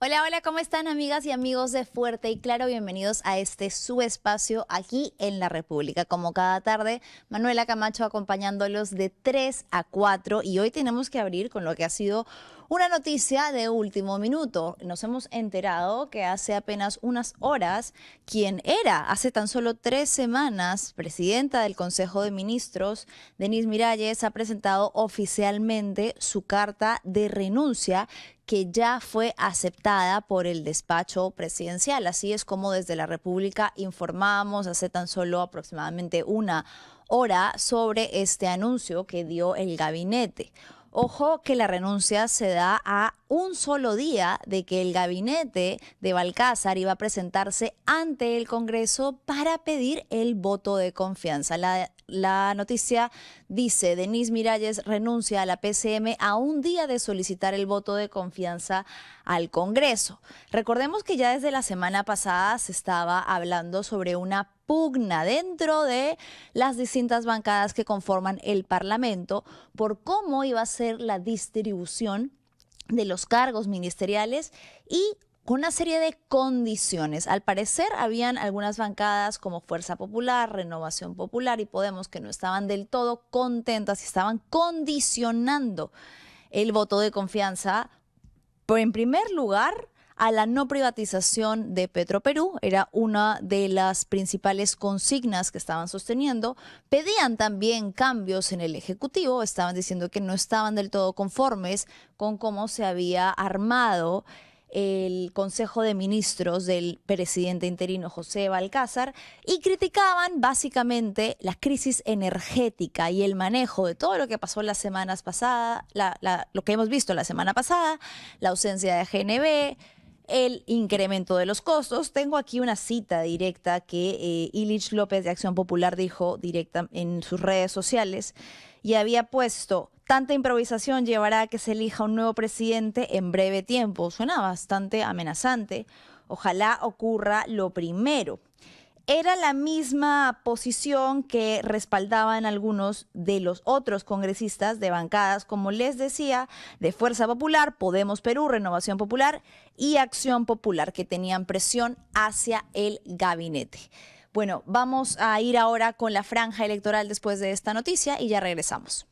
Hola, hola, ¿cómo están amigas y amigos de Fuerte y Claro? Bienvenidos a este su espacio aquí en La República. Como cada tarde, Manuela Camacho acompañándolos de 3 a 4 y hoy tenemos que abrir con lo que ha sido una noticia de último minuto. Nos hemos enterado que hace apenas unas horas, quien era hace tan solo 3 semanas presidenta del Consejo de Ministros, Denise Miralles, ha presentado oficialmente su carta de renuncia que ya fue aceptada por el despacho presidencial. Así es como desde la República informamos hace tan solo aproximadamente una hora sobre este anuncio que dio el gabinete. Ojo que la renuncia se da a un solo día de que el gabinete de Balcázar iba a presentarse ante el Congreso para pedir el voto de confianza. La noticia dice: Denise Miralles renuncia a la PCM a un día de solicitar el voto de confianza al Congreso. Recordemos que ya desde la semana pasada se estaba hablando sobre una pugna dentro de las distintas bancadas que conforman el Parlamento por cómo iba a ser la distribución de los cargos ministeriales y con una serie de condiciones. Al parecer habían algunas bancadas como Fuerza Popular, Renovación Popular y Podemos que no estaban del todo contentas y estaban condicionando el voto de confianza, en primer lugar, a la no privatización de Petroperú. Era una de las principales consignas que estaban sosteniendo. Pedían también cambios en el Ejecutivo, estaban diciendo que no estaban del todo conformes con cómo se había armado el Consejo de Ministros del presidente interino José Balcázar y criticaban básicamente la crisis energética y el manejo de todo lo que pasó las semanas pasadas, lo que hemos visto la semana pasada, la ausencia de GNB, el incremento de los costos. Tengo aquí una cita directa que Ilich López de Acción Popular dijo directa en sus redes sociales y había puesto: tanta improvisación llevará a que se elija un nuevo presidente en breve tiempo. Suena bastante amenazante. Ojalá ocurra lo primero. Era la misma posición que respaldaban algunos de los otros congresistas de bancadas, como les decía, de Fuerza Popular, Podemos Perú, Renovación Popular y Acción Popular, que tenían presión hacia el gabinete. Bueno, vamos a ir ahora con la franja electoral después de esta noticia y ya regresamos.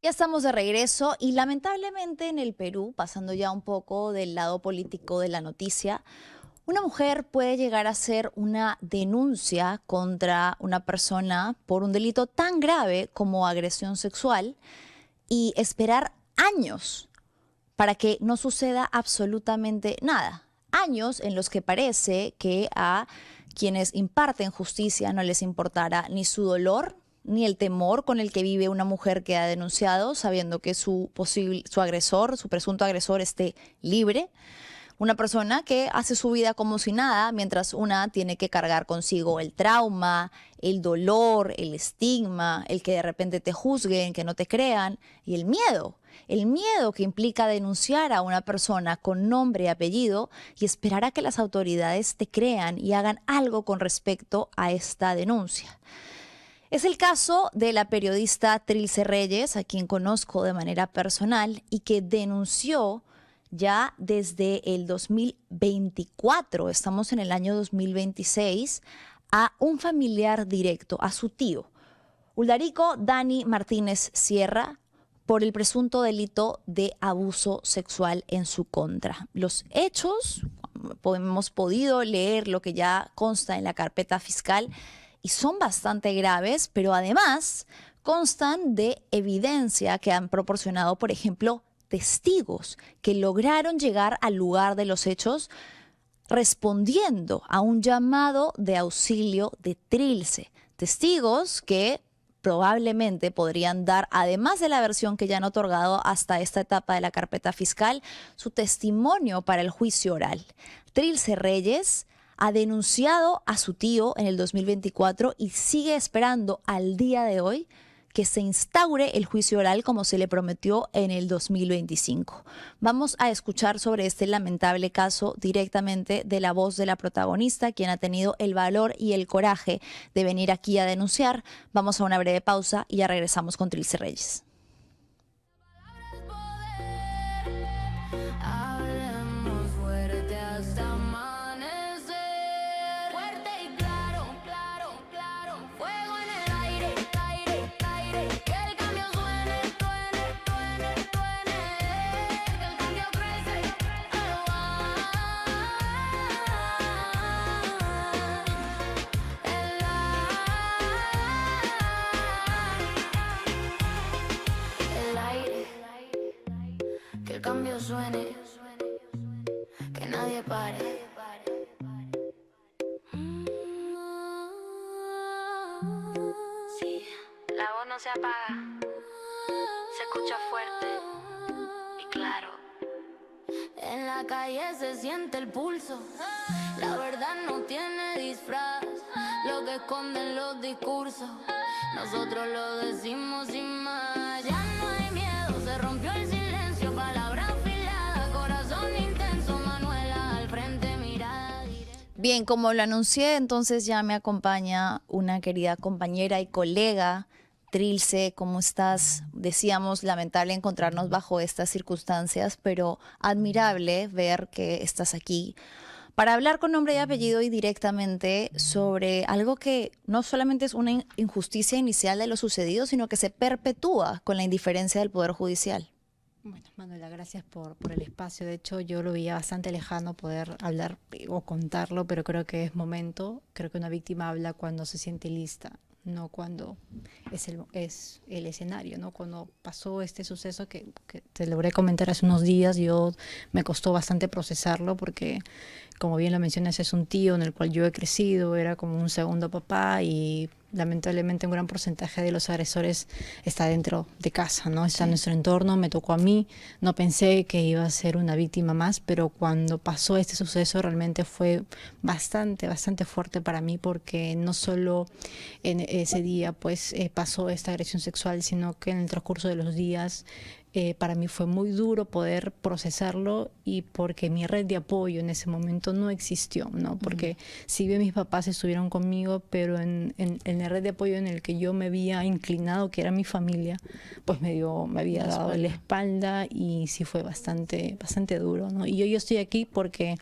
Ya estamos de regreso y lamentablemente en el Perú, pasando ya un poco del lado político de la noticia, una mujer puede llegar a hacer una denuncia contra una persona por un delito tan grave como agresión sexual y esperar años para que no suceda absolutamente nada. Años en los que parece que a quienes imparten justicia no les importará ni su dolor ni el temor con el que vive una mujer que ha denunciado, sabiendo que su agresor, su presunto agresor, esté libre. Una persona que hace su vida como si nada, mientras una tiene que cargar consigo el trauma, el dolor, el estigma, el que de repente te juzguen, que no te crean, y el miedo que implica denunciar a una persona con nombre y apellido y esperar a que las autoridades te crean y hagan algo con respecto a esta denuncia. Es el caso de la periodista Trilce Reyes, a quien conozco de manera personal y que denunció ya desde el 2024, estamos en el año 2026, a un familiar directo, a su tío, Uldarico Dani Martínez Sierra, por el presunto delito de abuso sexual en su contra. Los hechos, hemos podido leer lo que ya consta en la carpeta fiscal y son bastante graves, pero además constan de evidencia que han proporcionado, por ejemplo, testigos que lograron llegar al lugar de los hechos respondiendo a un llamado de auxilio de Trilce. Testigos que probablemente podrían dar, además de la versión que ya han otorgado hasta esta etapa de la carpeta fiscal, su testimonio para el juicio oral. Trilce Reyes ha denunciado a su tío en el 2024 y sigue esperando al día de hoy que se instaure el juicio oral como se le prometió en el 2025. Vamos a escuchar sobre este lamentable caso directamente de la voz de la protagonista, quien ha tenido el valor y el coraje de venir aquí a denunciar. Vamos a una breve pausa y ya regresamos con Trilce Reyes. Hablemos aire, que el cambio suene, suene, suene, suene, que el cambio crece. El aire, que el cambio suene, que nadie pare. Sí, la voz no se apaga, se escucha fuerte y claro. En la calle se siente el pulso, la verdad no tiene disfraz, lo que esconden los discursos, nosotros lo decimos sin más. Ya no hay miedo, se rompió el silencio, palabra afilada, corazón intenso, Manuela al frente, mirada directa. Bien, como lo anuncié, entonces ya me acompaña una querida compañera y colega, Trilce. ¿Cómo estás? Decíamos, lamentable encontrarnos bajo estas circunstancias, pero admirable ver que estás aquí para hablar con nombre y apellido y directamente sobre algo que no solamente es una injusticia inicial de lo sucedido, sino que se perpetúa con la indiferencia del Poder Judicial. Bueno, Manuela, gracias por el espacio. De hecho, yo lo veía bastante lejano poder hablar o contarlo, pero creo que es momento. Creo que una víctima habla cuando se siente lista, no cuando es el escenario, ¿no? Cuando pasó este suceso que te logré comentar hace unos días, me costó bastante procesarlo porque, como bien lo mencionas, es un tío en el cual yo he crecido, era como un segundo papá y lamentablemente un gran porcentaje de los agresores está dentro de casa, ¿no? Está en nuestro entorno, me tocó a mí, no pensé que iba a ser una víctima más, pero cuando pasó este suceso realmente fue bastante fuerte para mí porque no solo en ese día pues pasó esta agresión sexual, sino que en el transcurso de los días para mí fue muy duro poder procesarlo y porque mi red de apoyo en ese momento no existió, ¿no? Porque si bien mis papás estuvieron conmigo, pero en la red de apoyo en el que yo me había inclinado, que era mi familia, pues me había dado la espalda y sí fue bastante duro, ¿no? Y yo estoy aquí porque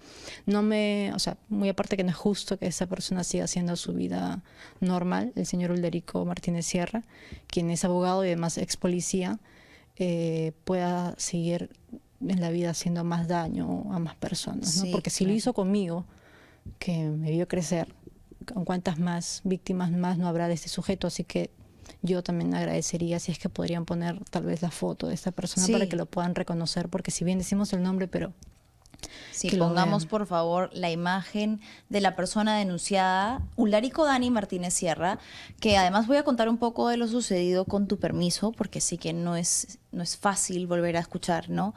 o sea, muy aparte que no es justo que esa persona siga haciendo su vida normal, el señor Ulderico Martínez Sierra, quien es abogado y además ex policía, pueda seguir en la vida haciendo más daño a más personas, ¿no? Sí, porque si claro. lo hizo conmigo, que me vio crecer, ¿con cuántas más víctimas más no habrá de este sujeto? Así que yo también agradecería si es que podrían poner tal vez la foto de esta persona Sí. para que lo puedan reconocer, porque si bien decimos el nombre, pero Sí, que lo pongamos vean. por favor la imagen de la persona denunciada, Ulderico Dani Martínez Sierra, que además voy a contar un poco de lo sucedido con tu permiso, porque sí que no es fácil volver a escuchar, ¿no?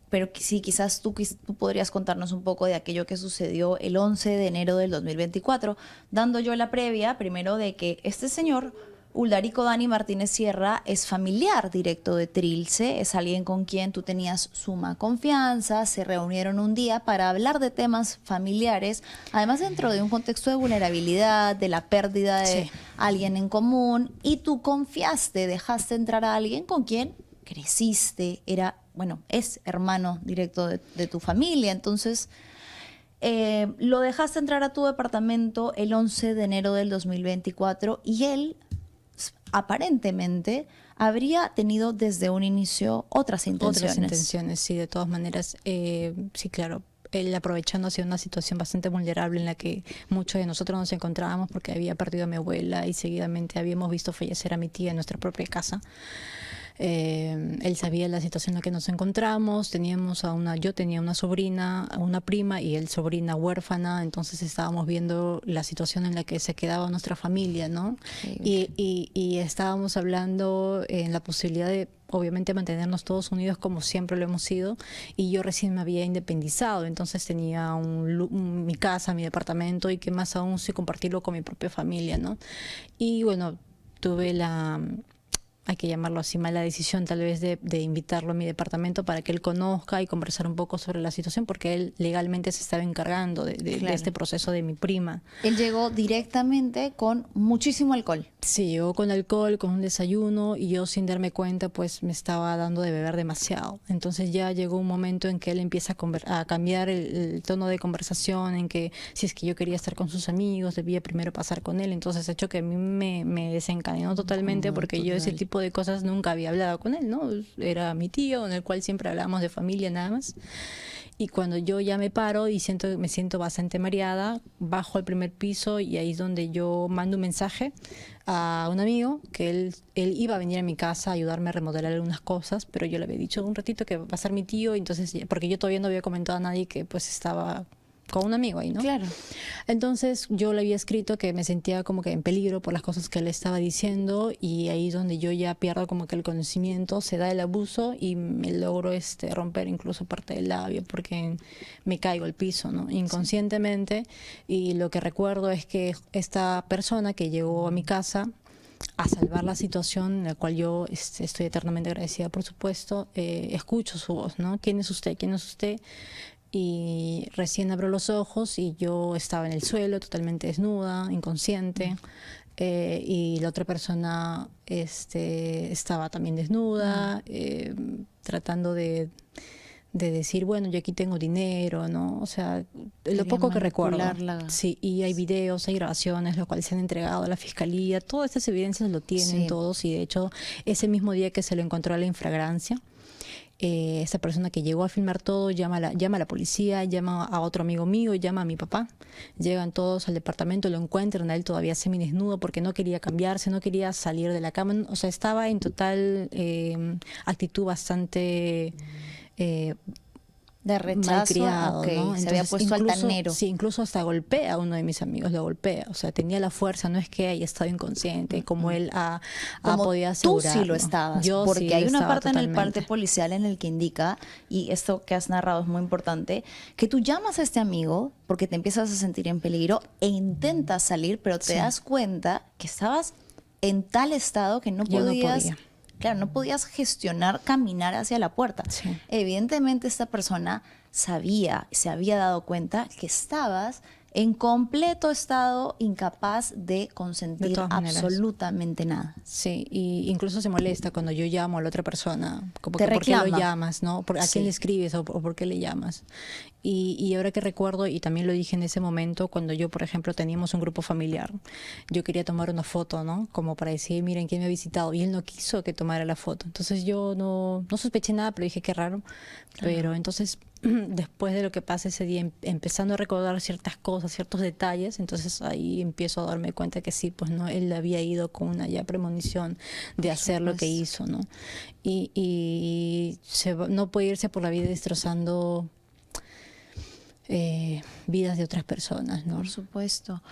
Pero sí, quizás tú podrías contarnos un poco de aquello que sucedió el 11 de enero del 2024, dando yo la previa primero de que este señor, Ulderico Dani Martínez Sierra, es familiar directo de Trilce, es alguien con quien tú tenías suma confianza, se reunieron un día para hablar de temas familiares, además dentro de un contexto de vulnerabilidad, de la pérdida de Sí. alguien en común, y tú confiaste, dejaste entrar a alguien con quien creciste, es hermano directo de tu familia, entonces lo dejaste entrar a tu departamento el 11 de enero del 2024 y él aparentemente habría tenido desde un inicio otras intenciones. Otras intenciones, sí, de todas maneras, sí, claro. Él aprovechándose de una situación bastante vulnerable en la que muchos de nosotros nos encontrábamos porque había perdido a mi abuela y seguidamente habíamos visto fallecer a mi tía en nuestra propia casa. Él sabía la situación en la que nos encontramos, yo tenía una sobrina, una prima y él sobrina huérfana, entonces estábamos viendo la situación en la que se quedaba nuestra familia, ¿no? Y estábamos hablando en la posibilidad de obviamente mantenernos todos unidos como siempre lo hemos sido, y yo recién me había independizado, entonces tenía mi casa, mi departamento y que más aún sí compartirlo con mi propia familia, ¿no? Y bueno, tuve hay que llamarlo así, mala decisión tal vez de invitarlo a mi departamento para que él conozca y conversar un poco sobre la situación, porque él legalmente se estaba encargando de Claro. este proceso de mi prima. Él llegó directamente con muchísimo alcohol. Sí, llegó con alcohol, con un desayuno y yo sin darme cuenta pues me estaba dando de beber demasiado. Entonces ya llegó un momento en que él empieza a cambiar el tono de conversación, en que si es que yo quería estar con sus amigos, debía primero pasar con él. Entonces ha hecho que a mí me desencadenó totalmente porque yo ese tipo de cosas nunca había hablado con él, ¿no? Era mi tío, con el cual siempre hablábamos de familia nada más. Y cuando yo ya me paro y me siento bastante mareada, bajo al primer piso y ahí es donde yo mando un mensaje a un amigo que él iba a venir a mi casa a ayudarme a remodelar algunas cosas, pero yo le había dicho un ratito que va a ser mi tío, entonces porque yo todavía no había comentado a nadie que pues estaba con un amigo ahí, ¿no? Claro. Entonces yo le había escrito que me sentía como que en peligro por las cosas que él estaba diciendo y ahí es donde yo ya pierdo como que el conocimiento, se da el abuso y me logro romper incluso parte del labio porque me caigo al piso, ¿no? Inconscientemente. Y lo que recuerdo es que esta persona que llegó a mi casa a salvar la situación, en la cual yo estoy eternamente agradecida, por supuesto, escucho su voz, ¿no? ¿Quién es usted? ¿Quién es usted? Y recién abro los ojos y yo estaba en el suelo totalmente desnuda, inconsciente, y la otra persona estaba también desnuda, tratando de decir, bueno, yo aquí tengo dinero, ¿no? O sea, lo poco que recuerdo. Sí, y hay videos, hay grabaciones, lo cual se han entregado a la fiscalía, todas estas evidencias lo tienen todos y de hecho ese mismo día que se lo encontró a la infragrancia, esa persona que llegó a filmar todo llama a la policía, llama a otro amigo mío, llama a mi papá. Llegan todos al departamento, lo encuentran a él todavía semidesnudo porque no quería cambiarse, no quería salir de la cama. O sea, estaba en total actitud bastante de rechazo, malcriado, okay. ¿no? Se había puesto altanero. Sí, incluso hasta golpea a uno de mis amigos, lo golpea. O sea, tenía la fuerza, no es que haya estado inconsciente, como él ha podido asegurar. Tú sí lo estabas, yo porque sí hay una parte totalmente. en el parte policial en el que indica, y esto que has narrado es muy importante, que tú llamas a este amigo porque te empiezas a sentir en peligro e intentas salir, pero te das cuenta que estabas en tal estado que no podías... Claro, no podías gestionar caminar hacia la puerta. Sí. Evidentemente esta persona se había dado cuenta que estabas en completo estado incapaz de consentir absolutamente nada. Sí, y incluso se molesta cuando yo llamo a la otra persona, como te que reclama. ¿por qué lo llamas? ¿No? ¿A quién le escribes o por qué le llamas? Y ahora que recuerdo, y también lo dije en ese momento, cuando yo, por ejemplo, teníamos un grupo familiar, yo quería tomar una foto, ¿no? Como para decir, miren quién me ha visitado, y él no quiso que tomara la foto. Entonces yo no sospeché nada, pero dije, qué raro. Pero entonces, después de lo que pasa ese día, empezando a recordar ciertas cosas, ciertos detalles, entonces ahí empiezo a darme cuenta que sí, pues no, él había ido con una ya premonición de hacer lo que hizo, ¿no? Y no puede irse por la vida destrozando vidas de otras personas, ¿no? Por supuesto.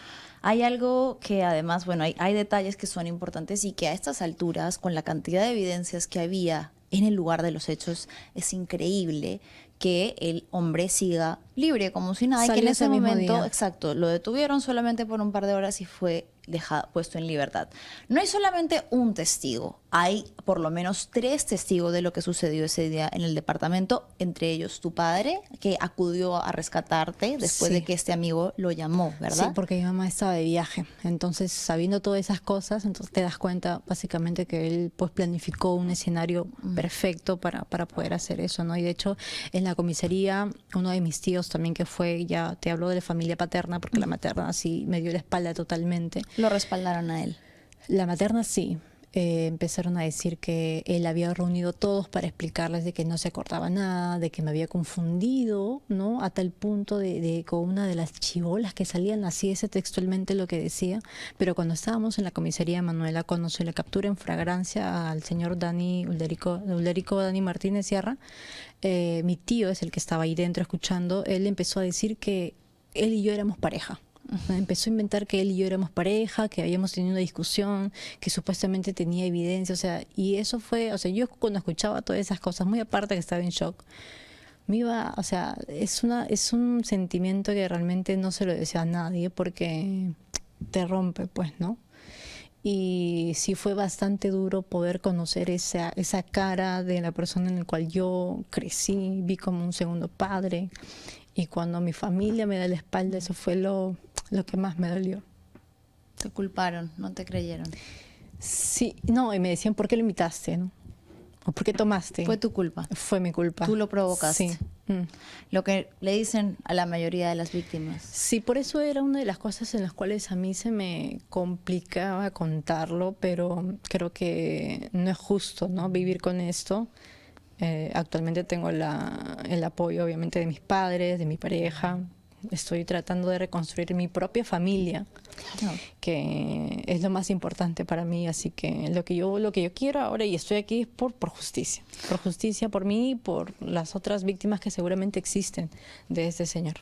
Hay algo que además, bueno, hay detalles que son importantes y que a estas alturas, con la cantidad de evidencias que había en el lugar de los hechos, es increíble que el hombre siga libre, como si nada, y que en ese momento, exacto, lo detuvieron solamente por un par de horas y fue puesto en libertad. No hay solamente un testigo, hay por lo menos 3 testigos de lo que sucedió ese día en el departamento, entre ellos tu padre, que acudió a rescatarte después de que este amigo lo llamó, ¿verdad? Sí, porque mi mamá estaba de viaje, entonces sabiendo todas esas cosas, entonces te das cuenta básicamente que él pues planificó un escenario perfecto para poder hacer eso, ¿no? Y de hecho en la comisaría uno de mis tíos también, que fue, ya te hablo de la familia paterna, porque la materna sí me dio la espalda totalmente. Lo respaldaron a él. La materna sí. Empezaron a decir que él había reunido a todos para explicarles de que no se acordaba nada, de que me había confundido, ¿no? A tal punto de con una de las chibolas que salían, así ese textualmente lo que decía. Pero cuando estábamos en la comisaría de Manuela, cuando se le captura en flagrancia al señor Ulderico Dani Martínez Sierra, mi tío es el que estaba ahí dentro escuchando, él empezó a decir que él y yo éramos pareja. Empezó a inventar que él y yo éramos pareja, que habíamos tenido una discusión, que supuestamente tenía evidencia, o sea, y eso fue, o sea, yo cuando escuchaba todas esas cosas, muy aparte que estaba en shock, me iba, o sea, es un sentimiento que realmente no se lo desea a nadie porque te rompe, pues, ¿no? Y sí fue bastante duro poder conocer esa cara de la persona en la cual yo crecí, vi como un segundo padre, y cuando mi familia me da la espalda, eso fue lo que más me dolió. Te culparon, no te creyeron. Sí, no, y me decían, ¿por qué lo invitaste? ¿No? ¿O por qué tomaste? Fue tu culpa. Fue mi culpa. Tú lo provocaste. Sí. Mm. Lo que le dicen a la mayoría de las víctimas. Sí, por eso era una de las cosas en las cuales a mí se me complicaba contarlo, pero creo que no es justo, ¿no? Vivir con esto. Actualmente tengo el apoyo, obviamente, de mis padres, de mi pareja. Estoy tratando de reconstruir mi propia familia, Claro. que es lo más importante para mí. Así que lo que yo quiero ahora, y estoy aquí, es por justicia por mí y por las otras víctimas que seguramente existen de este señor.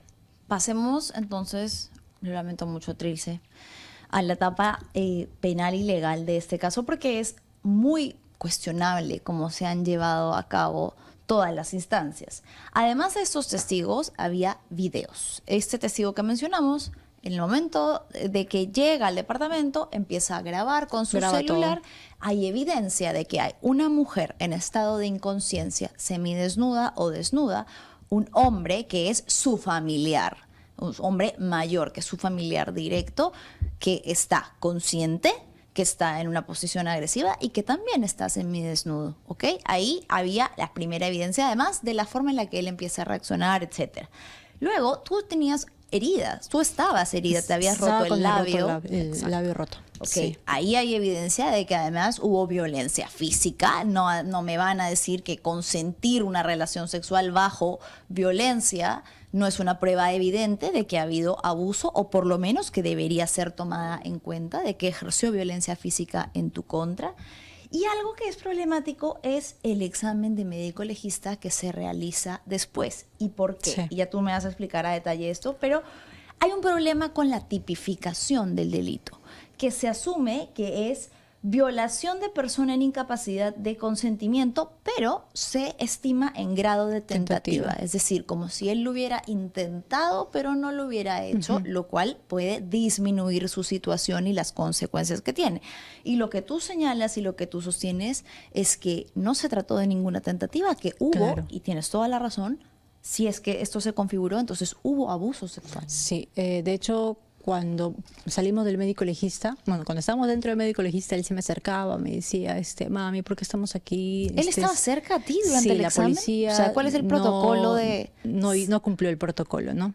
Pasemos entonces, lo lamento mucho, Trilce, a la etapa penal y legal de este caso, porque es muy cuestionable cómo se han llevado a cabo todas las instancias. Además de estos testigos, había videos. Este testigo que mencionamos, en el momento de que llega al departamento, empieza a grabar con su celular. Hay evidencia de que hay una mujer en estado de inconsciencia, semidesnuda o desnuda, un hombre que es su familiar, un hombre mayor que es su familiar directo, que está consciente, que está en una posición agresiva y que también está semidesnudo, ¿ok? Ahí había la primera evidencia, además de la forma en la que él empieza a reaccionar, etc. Luego, tú tenías heridas, tú estabas herida, te habías roto el labio. El labio roto. Ok, Sí. ahí hay evidencia de que además hubo violencia física. No me van a decir que consentir una relación sexual bajo violencia no es una prueba evidente de que ha habido abuso, o por lo menos que debería ser tomada en cuenta de que ejerció violencia física en tu contra. Y algo que es problemático es el examen de médico legista que se realiza después. ¿Y por qué? Sí. Y ya tú me vas a explicar a detalle esto, pero hay un problema con la tipificación del delito, que se asume que es violación de persona en incapacidad de consentimiento, pero se estima en grado de tentativa. Es decir, como si él lo hubiera intentado, pero no lo hubiera hecho, lo cual puede disminuir su situación y las consecuencias que tiene. Y lo que tú señalas y lo que tú sostienes es que no se trató de ninguna tentativa, que hubo, Claro. y tienes toda la razón, si es que esto se configuró, entonces hubo abuso sexual. Sí, de hecho, cuando salimos del médico legista, bueno, cuando estábamos dentro del médico legista, él se me acercaba, me decía, mami, ¿por qué estamos aquí? ¿Él estaba cerca a ti durante el la examen? policía. O sea, ¿cuál es el protocolo de...? No cumplió el protocolo, ¿no?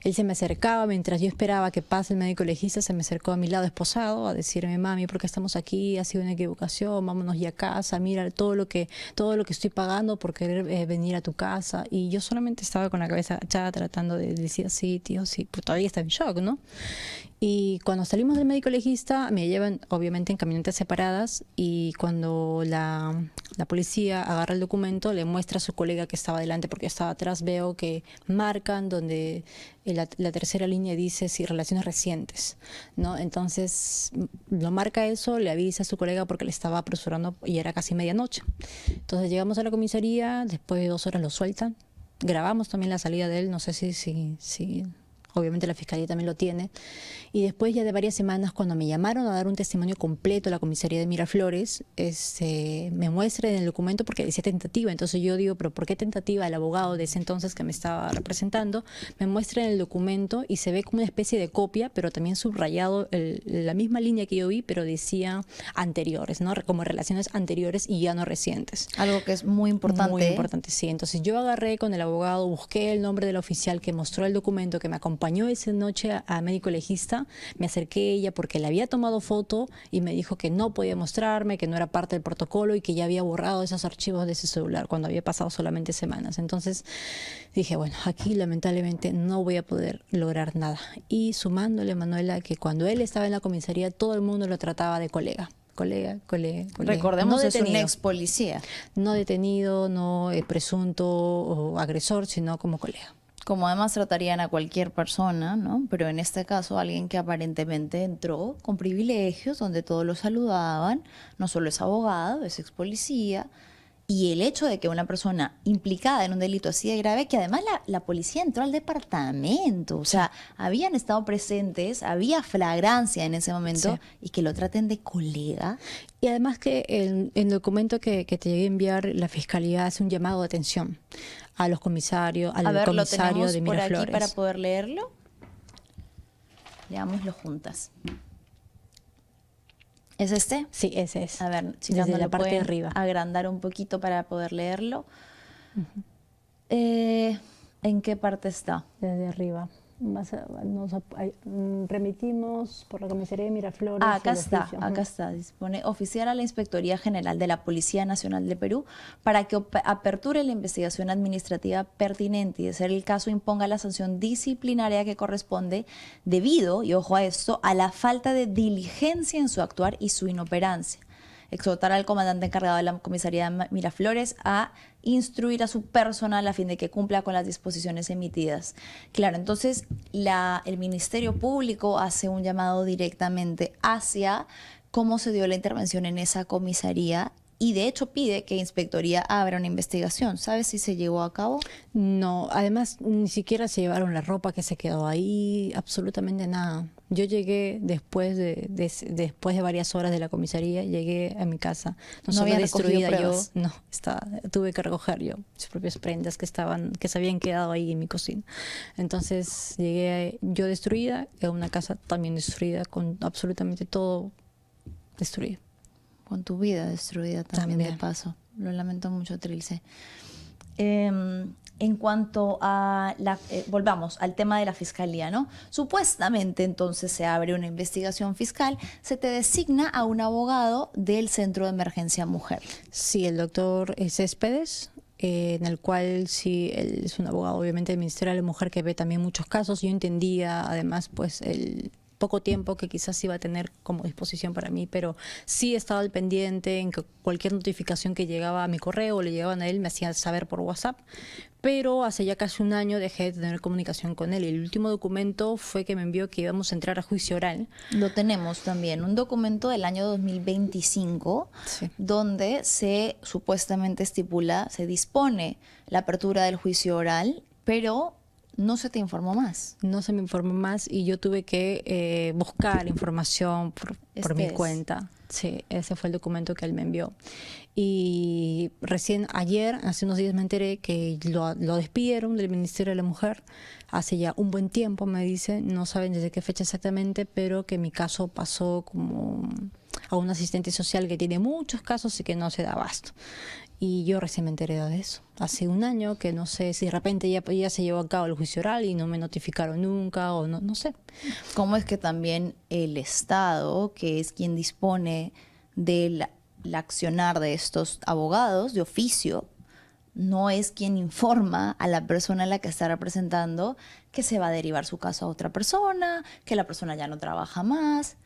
Él se me acercaba, mientras yo esperaba que pase el médico legista, se me acercó a mi lado esposado a decirme, mami, ¿por qué estamos aquí? Ha sido una equivocación, vámonos ya a casa, mira todo lo que estoy pagando por querer venir a tu casa. Y yo solamente estaba con la cabeza agachada tratando de decir, sí, tío, sí, pues todavía está en shock, ¿no? Y cuando salimos del médico legista me llevan obviamente en camionetas separadas, y cuando la policía agarra el documento le muestra a su colega que estaba delante, porque yo estaba atrás, veo que marcan donde la tercera línea dice si relaciones recientes, ¿no? Entonces lo marca eso, le avisa a su colega porque le estaba apresurando y era casi medianoche. Entonces llegamos a la comisaría, después de 2 horas lo sueltan, grabamos también la salida de él, no sé si obviamente la fiscalía también lo tiene. Y después ya de varias semanas, cuando me llamaron a dar un testimonio completo a la comisaría de Miraflores, me muestra en el documento, porque decía tentativa. Entonces yo digo, ¿pero por qué tentativa? El abogado de ese entonces que me estaba representando me muestra en el documento y se ve como una especie de copia, pero también subrayado la misma línea que yo vi, pero decía anteriores, ¿no? Como relaciones anteriores y ya no recientes. Algo que es muy importante. Muy importante, sí. Entonces yo agarré con el abogado, busqué el nombre del oficial que mostró el documento, que me acompañó esa noche a médico legista, me acerqué a ella porque le había tomado foto y me dijo que no podía mostrarme, que no era parte del protocolo y que ya había borrado esos archivos de ese celular cuando había pasado solamente semanas. Entonces dije, bueno, aquí lamentablemente no voy a poder lograr nada. Y sumándole, Manuela, que cuando él estaba en la comisaría todo el mundo lo trataba de colega. Recordemos, no es un detenido. ex policía. No detenido, no presunto o agresor, sino como colega. Como además tratarían a cualquier persona, ¿no? Pero en este caso alguien que aparentemente entró con privilegios, donde todos lo saludaban, no solo es abogado, es ex policía, y el hecho de que una persona implicada en un delito así de grave, que además la policía entró al departamento, o sea, habían estado presentes, había flagrancia en ese momento, Sí. y que lo traten de colega. Y además que el documento que te llegué a enviar, la fiscalía hace un llamado de atención a los comisarios, al A ver, lo comisario tenemos de por aquí Miraflores. para poder leerlo. Leámoslo juntas. ¿Es este? Sí, ese es. A ver, chicas, desde ¿me la lo parte de pueden arriba. agrandar un poquito para poder leerlo? ¿En qué parte está? Desde arriba. Remitimos por la comisaría de Miraflores. Acá el está, oficio. acá está. Dispone oficial a la Inspectoría General de la Policía Nacional de Perú para que aperture la investigación administrativa pertinente y, de ser el caso, imponga la sanción disciplinaria que corresponde debido, y ojo a esto, a la falta de diligencia en su actuar y su inoperancia. Exhortar al comandante encargado de la comisaría de Miraflores a instruir a su personal a fin de que cumpla con las disposiciones emitidas. Claro, entonces el Ministerio Público hace un llamado directamente hacia cómo se dio la intervención en esa comisaría y de hecho pide que Inspectoría abra una investigación. ¿Sabes si se llevó a cabo? No, además ni siquiera se llevaron la ropa que se quedó ahí, absolutamente nada. Yo llegué después de varias horas de la comisaría, llegué a mi casa. No solo había recogido destruida yo, pruebas. no, tuve que recoger yo sus propias prendas que se habían quedado ahí en mi cocina. Entonces llegué yo destruida, a una casa también destruida, con absolutamente todo destruido. Con tu vida destruida también de paso. Lo lamento mucho, Trilce. En cuanto a volvamos al tema de la fiscalía, ¿no? Supuestamente entonces se abre una investigación fiscal, se te designa a un abogado del Centro de Emergencia Mujer. Sí, el doctor Céspedes, en el cual sí, él es un abogado obviamente del Ministerio de la Mujer que ve también muchos casos. Yo entendía además pues el poco tiempo que quizás iba a tener como disposición para mí, pero sí estaba al pendiente en que cualquier notificación que llegaba a mi correo o le llegaban a él me hacían saber por WhatsApp, pero hace ya casi un año dejé de tener comunicación con él y el último documento fue que me envió que íbamos a entrar a juicio oral. Lo tenemos también, un documento del año 2025, Sí. donde se supuestamente estipula, se dispone la apertura del juicio oral, pero no se te informó más. No se me informó más y yo tuve que buscar información por mi cuenta. Sí, ese fue el documento que él me envió. Y recién ayer, hace unos días me enteré que lo despidieron del Ministerio de la Mujer. Hace ya un buen tiempo, me dice, no saben desde qué fecha exactamente, pero que mi caso pasó como a un asistente social que tiene muchos casos y que no se da abasto. Y yo recién me enteré de eso. Hace un año que no sé si de repente ya se llevó a cabo el juicio oral y no me notificaron nunca o no sé. ¿Cómo es que también el Estado, que es quien dispone del accionar de estos abogados de oficio, no es quien informa a la persona a la que está representando que se va a derivar su caso a otra persona, que la persona ya no trabaja más?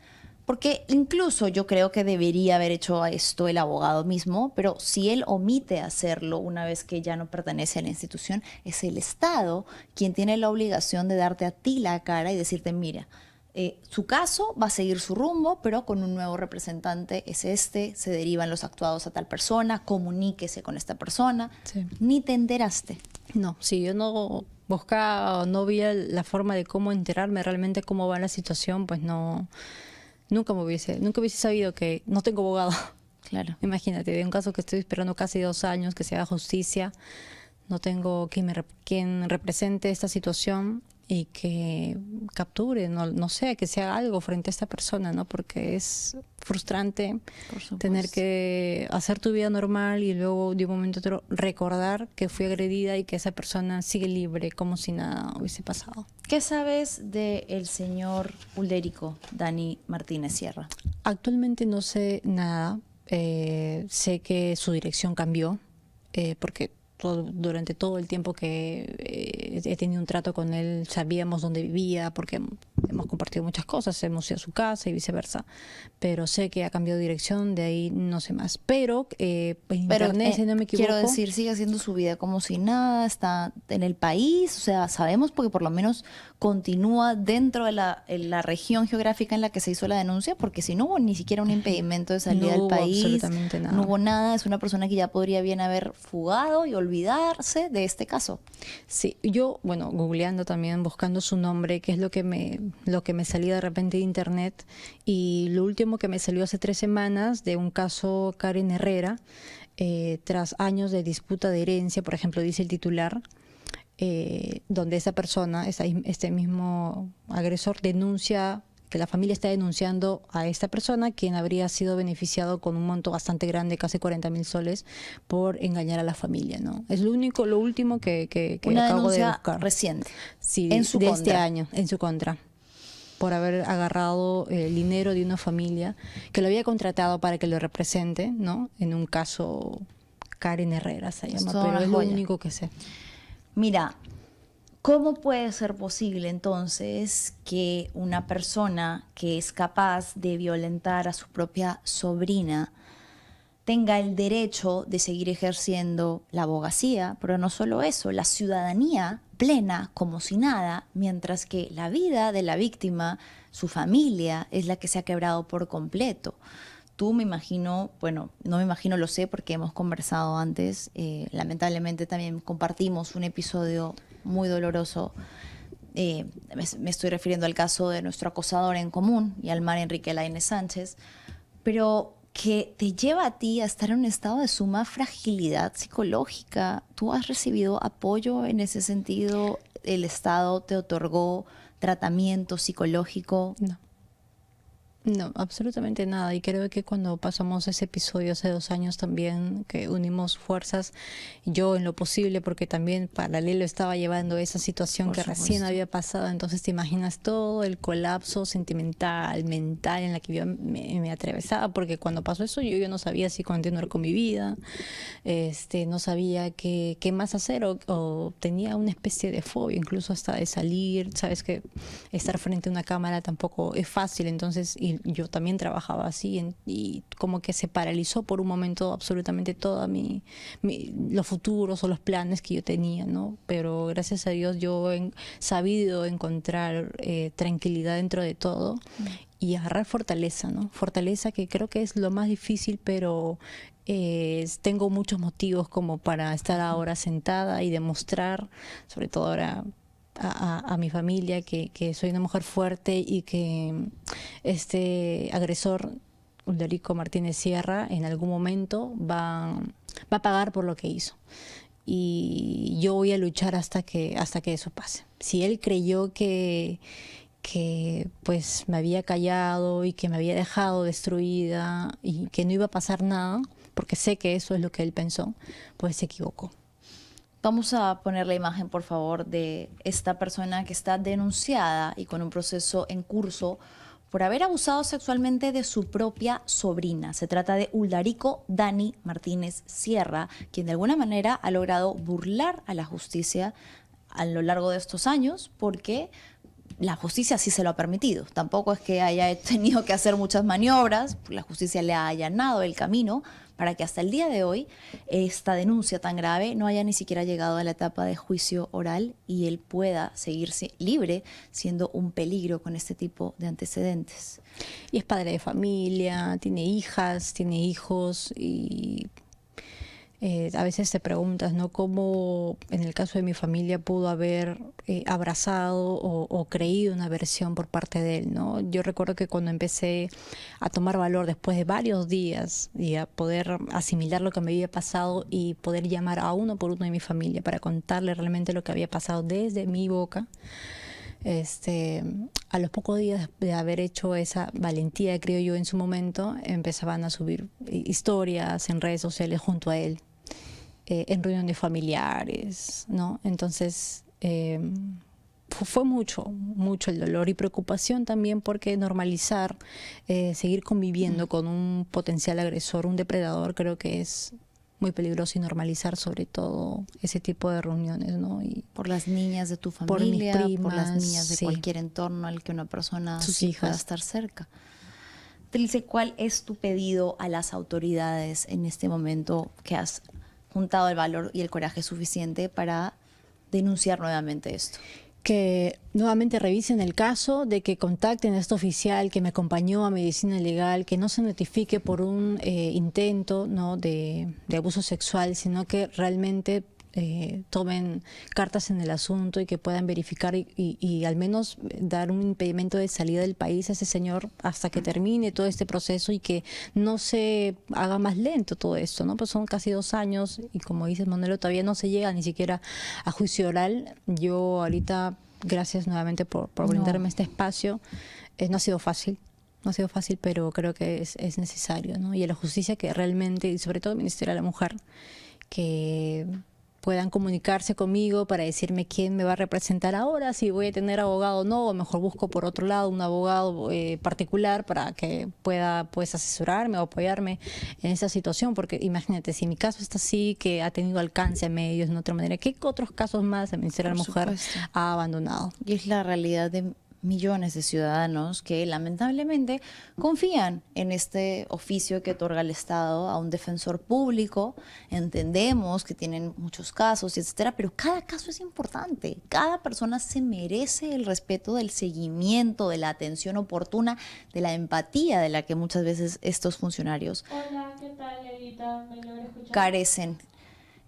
Porque incluso yo creo que debería haber hecho esto el abogado mismo, pero si él omite hacerlo una vez que ya no pertenece a la institución, es el Estado quien tiene la obligación de darte a ti la cara y decirte, mira, su caso va a seguir su rumbo, pero con un nuevo representante, es este, se derivan los actuados a tal persona, comuníquese con esta persona. Sí. Ni te enteraste. No, si yo no buscaba, no vi la forma de cómo enterarme realmente cómo va la situación, pues no... Nunca hubiese sabido que no tengo abogado. Claro. Imagínate, de un caso que estoy esperando casi 2 años que se haga justicia, no tengo quien represente esta situación y que capture, no sé, que se haga algo frente a esta persona, ¿no? Porque es frustrante tener que hacer tu vida normal y luego de un momento a otro recordar que fui agredida y que esa persona sigue libre como si nada hubiese pasado. ¿Qué sabes del señor Ulderico Dani Martínez Sierra? Actualmente no sé nada. Sé que su dirección cambió porque durante todo el tiempo que he tenido un trato con él sabíamos dónde vivía porque hemos compartido muchas cosas, hemos ido a su casa y viceversa, pero sé que ha cambiado de dirección, de ahí no sé más, pero internet, si no me equivoco, quiero decir, sigue haciendo su vida como si nada, está en el país, o sea, sabemos porque por lo menos continúa dentro de la región geográfica en la que se hizo la denuncia, porque si no hubo ni siquiera un impedimento de salida del país, absolutamente nada. No hubo nada, es una persona que ya podría bien haber fugado y olvidarse de este caso. Sí, yo, bueno, googleando también, buscando su nombre, que es lo que me salía de repente de internet, y lo último que me salió hace 3 semanas de un caso Karen Herrera, tras años de disputa de herencia, por ejemplo, dice el titular, donde esa persona, este mismo agresor, denuncia que la familia está denunciando a esta persona, quien habría sido beneficiado con un monto bastante grande, casi 40.000 soles, por engañar a la familia, ¿no? Es lo último que Una acabo de denuncia buscar. reciente. Sí, En su de contra. este año, en su contra, por haber agarrado el dinero de una familia que lo había contratado para que lo represente, ¿no? En un caso, Karen Herrera se llama, toda pero una es lo joya. único que sé. Mira, ¿cómo puede ser posible entonces que una persona que es capaz de violentar a su propia sobrina tenga el derecho de seguir ejerciendo la abogacía, pero no solo eso, la ciudadanía plena como si nada, mientras que la vida de la víctima, su familia, es la que se ha quebrado por completo? Tú me imagino, bueno, no me imagino, lo sé porque hemos conversado antes, lamentablemente también compartimos un episodio muy doloroso. Me estoy refiriendo al caso de nuestro acosador en común, Yalmar Enrique Lainez Sánchez, pero que te lleva a ti a estar en un estado de suma fragilidad psicológica. ¿Tú has recibido apoyo en ese sentido? ¿El Estado te otorgó tratamiento psicológico? No. No, absolutamente nada. Y creo que cuando pasamos ese episodio hace 2 años también, que unimos fuerzas, yo en lo posible, porque también paralelo estaba llevando esa situación Por que supuesto. recién había pasado, entonces te imaginas todo el colapso sentimental, mental en la que yo me atravesaba, porque cuando pasó eso yo no sabía si continuar con mi vida, no sabía qué más hacer o tenía una especie de fobia, incluso hasta de salir, sabes que estar frente a una cámara tampoco es fácil, entonces y yo también trabajaba así y como que se paralizó por un momento absolutamente todo los futuros o los planes que yo tenía, ¿no? Pero gracias a Dios yo he sabido encontrar tranquilidad dentro de todo y agarrar fortaleza, ¿no? Fortaleza que creo que es lo más difícil, pero tengo muchos motivos como para estar ahora sentada y demostrar, sobre todo ahora a mi familia, que soy una mujer fuerte y que este agresor, Ulderico Martínez Sierra, en algún momento va a pagar por lo que hizo. Y yo voy a luchar hasta que eso pase. Si él creyó que pues me había callado y que me había dejado destruida y que no iba a pasar nada, porque sé que eso es lo que él pensó, pues se equivocó. Vamos a poner la imagen, por favor, de esta persona que está denunciada y con un proceso en curso por haber abusado sexualmente de su propia sobrina. Se trata de Ulderico Dani Martínez Sierra, quien de alguna manera ha logrado burlar a la justicia a lo largo de estos años porque la justicia sí se lo ha permitido. Tampoco es que haya tenido que hacer muchas maniobras, la justicia le ha allanado el camino para que hasta el día de hoy esta denuncia tan grave no haya ni siquiera llegado a la etapa de juicio oral y él pueda seguirse libre siendo un peligro con este tipo de antecedentes. Y es padre de familia, tiene hijas, tiene hijos y a veces te preguntas, ¿no? ¿Cómo en el caso de mi familia pudo haber abrazado o creído una versión por parte de él, ¿no? Yo recuerdo que cuando empecé a tomar valor después de varios días y a poder asimilar lo que me había pasado y poder llamar a uno por uno de mi familia para contarle realmente lo que había pasado desde mi boca, a los pocos días de haber hecho esa valentía, creo yo, en su momento, empezaban a subir historias en redes sociales junto a él, en reuniones familiares, ¿no? Entonces fue mucho el dolor y preocupación también, porque normalizar, seguir conviviendo con un potencial agresor, un depredador, creo que es muy peligroso, y normalizar sobre todo ese tipo de reuniones, ¿no? Y por las niñas de tu por mis familia, por primas, las niñas de sí. cualquier entorno al que una persona Sus sí hijas. pueda estar cerca. Trilce, ¿cuál es tu pedido a las autoridades en este momento que has juntado el valor y el coraje suficiente para denunciar nuevamente esto? Que nuevamente revisen el caso, de que contacten a este oficial que me acompañó a medicina legal, que no se notifique por un intento, ¿no?, de abuso sexual, sino que realmente tomen cartas en el asunto y que puedan verificar y al menos dar un impedimento de salida del país a ese señor hasta que termine todo este proceso y que no se haga más lento todo esto, ¿no? Pues son casi 2 años y, como dices, Manuel, todavía no se llega ni siquiera a juicio oral. Yo ahorita gracias nuevamente por brindarme este espacio. No ha sido fácil. No ha sido fácil, pero creo que es necesario, ¿no? Y a la justicia que realmente, y sobre todo el Ministerio de la Mujer, que puedan comunicarse conmigo para decirme quién me va a representar ahora, si voy a tener abogado o no, o mejor busco por otro lado un abogado particular para que pueda pues asesorarme o apoyarme en esa situación, porque imagínate, si mi caso está así, que ha tenido alcance a medios de otra manera, ¿qué otros casos más el Ministerio de la Mujer ha abandonado? Y es la realidad de millones de ciudadanos que lamentablemente confían en este oficio que otorga el Estado a un defensor público. Entendemos que tienen muchos casos, etcétera, pero cada caso es importante. Cada persona se merece el respeto del seguimiento, de la atención oportuna, de la empatía de la que muchas veces estos funcionarios carecen.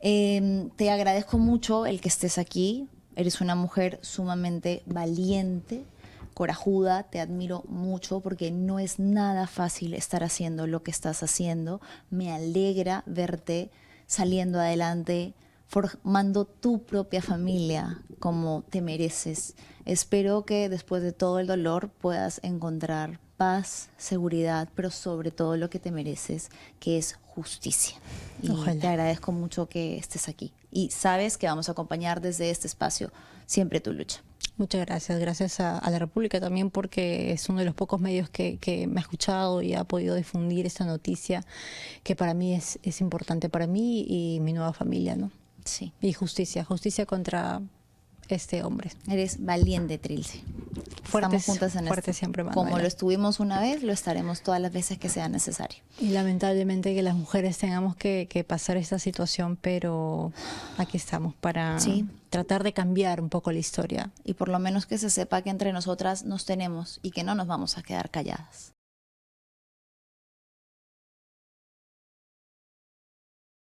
Te agradezco mucho el que estés aquí. Eres una mujer sumamente valiente, corajuda, te admiro mucho porque no es nada fácil estar haciendo lo que estás haciendo. Me alegra verte saliendo adelante, formando tu propia familia como te mereces. Espero que después de todo el dolor puedas encontrar paz, seguridad, pero sobre todo lo que te mereces, que es justicia. Y Ojalá. te agradezco mucho que estés aquí. Y sabes que vamos a acompañar desde este espacio siempre tu lucha. Muchas gracias. Gracias a la República también, porque es uno de los pocos medios que me ha escuchado y ha podido difundir esta noticia que para mí es importante, para mí y mi nueva familia, ¿no? Sí. Y justicia contra este hombre. Eres valiente, Trilce. Estamos juntas en fuertes esto. siempre, Manuela. Como lo estuvimos una vez, lo estaremos todas las veces que sea necesario. Y lamentablemente que las mujeres tengamos que pasar esta situación, pero aquí estamos para tratar de cambiar un poco la historia. Y por lo menos que se sepa que entre nosotras nos tenemos y que no nos vamos a quedar calladas.